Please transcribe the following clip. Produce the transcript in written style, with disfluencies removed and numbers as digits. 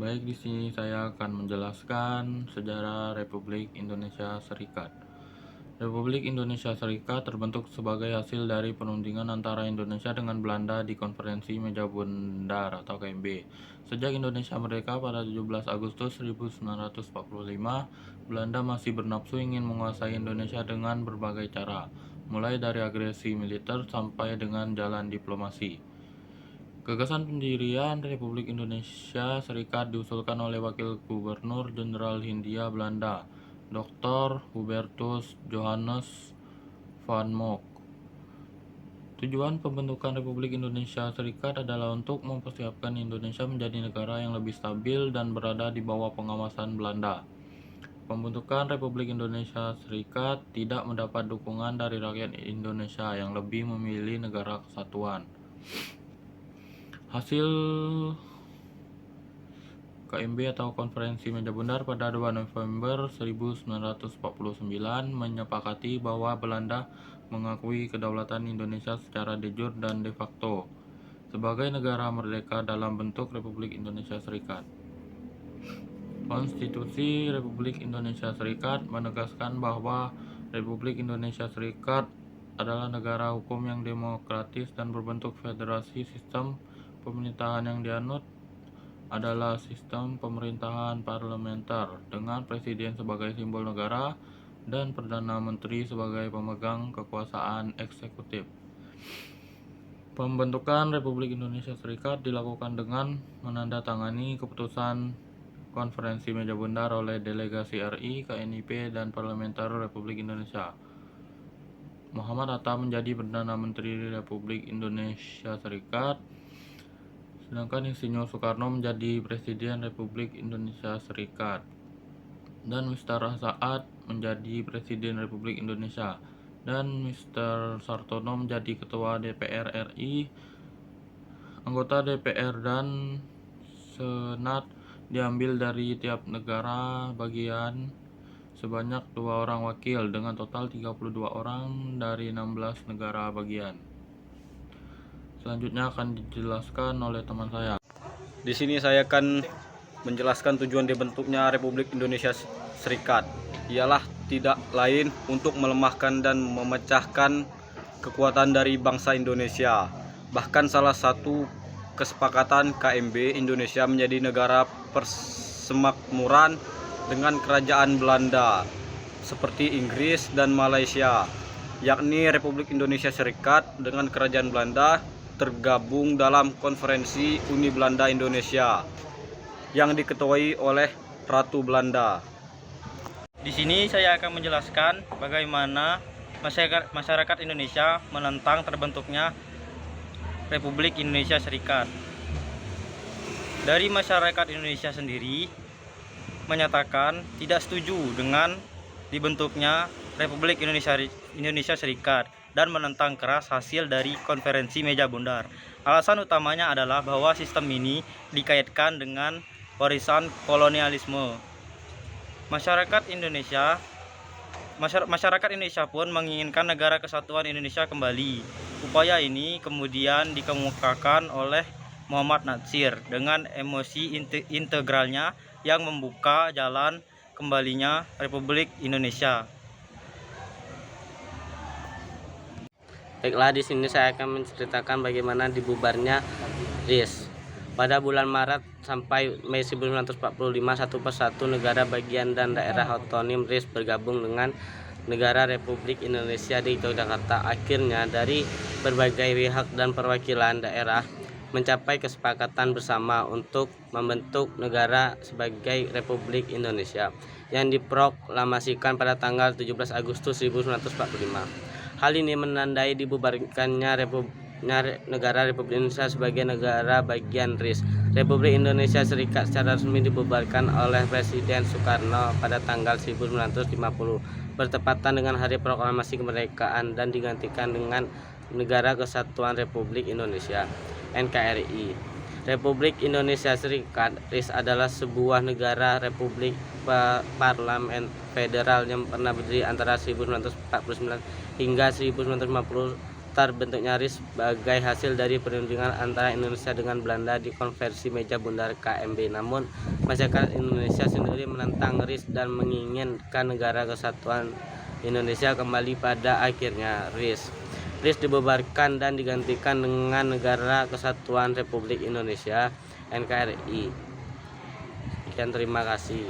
Baik, di sini saya akan menjelaskan sejarah Republik Indonesia Serikat. Republik Indonesia Serikat terbentuk sebagai hasil dari perundingan antara Indonesia dengan Belanda di Konferensi Meja Bundar atau KMB. Sejak Indonesia merdeka pada 17 Agustus 1945, Belanda masih bernafsu ingin menguasai Indonesia dengan berbagai cara, mulai dari agresi militer sampai dengan jalan diplomasi. Gagasan pendirian Republik Indonesia Serikat diusulkan oleh Wakil Gubernur Jenderal Hindia Belanda, Dr. Hubertus Johannes van Mock. Tujuan pembentukan Republik Indonesia Serikat adalah untuk mempersiapkan Indonesia menjadi negara yang lebih stabil dan berada di bawah pengawasan Belanda. Pembentukan Republik Indonesia Serikat tidak mendapat dukungan dari rakyat Indonesia yang lebih memilih negara kesatuan. Hasil KMB atau Konferensi Meja Bundar pada 2 November 1949 menyepakati bahwa Belanda mengakui kedaulatan Indonesia secara de jure dan de facto sebagai negara merdeka dalam bentuk Republik Indonesia Serikat. Konstitusi Republik Indonesia Serikat menegaskan bahwa Republik Indonesia Serikat adalah negara hukum yang demokratis dan berbentuk federasi. Sistem pemerintahan yang dianut adalah sistem pemerintahan parlementer dengan presiden sebagai simbol negara dan perdana menteri sebagai pemegang kekuasaan eksekutif. Pembentukan Republik Indonesia Serikat dilakukan dengan menandatangani keputusan Konferensi Meja Bundar oleh delegasi RI, KNIP, dan parlementer Republik Indonesia. Muhammad Hatta menjadi Perdana Menteri Republik Indonesia Serikat, sedangkan Insinyur Soekarno menjadi Presiden Republik Indonesia Serikat, dan Mr. Saad menjadi Presiden Republik Indonesia, dan Mr. Sartono menjadi Ketua DPR RI. Anggota DPR dan Senat diambil dari tiap negara bagian sebanyak 2 orang wakil dengan total 32 orang dari 16 negara bagian. Selanjutnya akan dijelaskan oleh teman saya. Di sini saya akan menjelaskan tujuan dibentuknya Republik Indonesia Serikat. Ialah tidak lain untuk melemahkan dan memecahkan kekuatan dari bangsa Indonesia. Bahkan salah satu kesepakatan KMB, Indonesia menjadi negara persemakmuran dengan kerajaan Belanda seperti Inggris dan Malaysia, yakni Republik Indonesia Serikat dengan kerajaan Belanda tergabung dalam Konferensi Uni Belanda Indonesia yang diketuai oleh Ratu Belanda. Di sini saya akan menjelaskan bagaimana masyarakat Indonesia menentang terbentuknya Republik Indonesia Serikat. Dari masyarakat Indonesia sendiri menyatakan tidak setuju dengan dibentuknya Republik Indonesia Serikat dan menentang keras hasil dari Konferensi Meja Bundar. Alasan utamanya adalah bahwa sistem ini dikaitkan dengan warisan kolonialisme. Masyarakat Indonesia pun menginginkan negara kesatuan Indonesia kembali. Upaya ini kemudian dikemukakan oleh Muhammad Natsir dengan emosi integralnya yang membuka jalan kembalinya Republik Indonesia. Baiklah, di sini saya akan menceritakan bagaimana dibubarnya RIS. Pada bulan Maret sampai Mei 1945, satu persatu negara bagian dan daerah otonom RIS bergabung dengan Negara Republik Indonesia di Yogyakarta. Akhirnya dari berbagai pihak dan perwakilan daerah mencapai kesepakatan bersama untuk membentuk negara sebagai Republik Indonesia yang diproklamasikan pada tanggal 17 Agustus 1945. Hal ini menandai dibubarkannya negara Republik Indonesia sebagai negara bagian RIS. Republik Indonesia Serikat secara resmi dibubarkan oleh Presiden Soekarno pada tanggal 1950 bertepatan dengan Hari Proklamasi Kemerdekaan dan digantikan dengan Negara Kesatuan Republik Indonesia (NKRI). Republik Indonesia Serikat RIS adalah sebuah negara republik parlemen federal yang pernah berdiri antara 1949 hingga 1950 terbentuknya RIS sebagai hasil dari perundingan antara Indonesia dengan Belanda di konferensi meja bundar KMB. Namun masyarakat Indonesia sendiri menentang RIS dan menginginkan negara kesatuan Indonesia kembali. Pada akhirnya RIS dibubarkan dan digantikan dengan Negara Kesatuan Republik Indonesia (NKRI). Sekian, terima kasih.